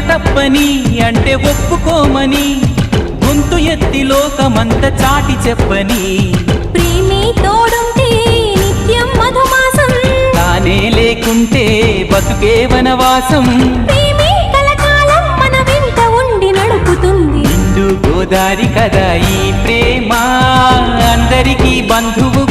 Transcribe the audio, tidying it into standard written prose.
తప్పని అంటే ఒప్పుకోమని గొంతు ఎత్తి లోకమంత చాటి చెప్పని ప్రేమే తోడుంటే నిత్యం మధుమాసం తానే లేకుంటే బతుకే వనవాసం ప్రేమే కలకాలం మన వెంట ఉండి నడుపుతుంది నిండు గోదారి కదా ఈ ప్రేమ అందరికీ బంధువు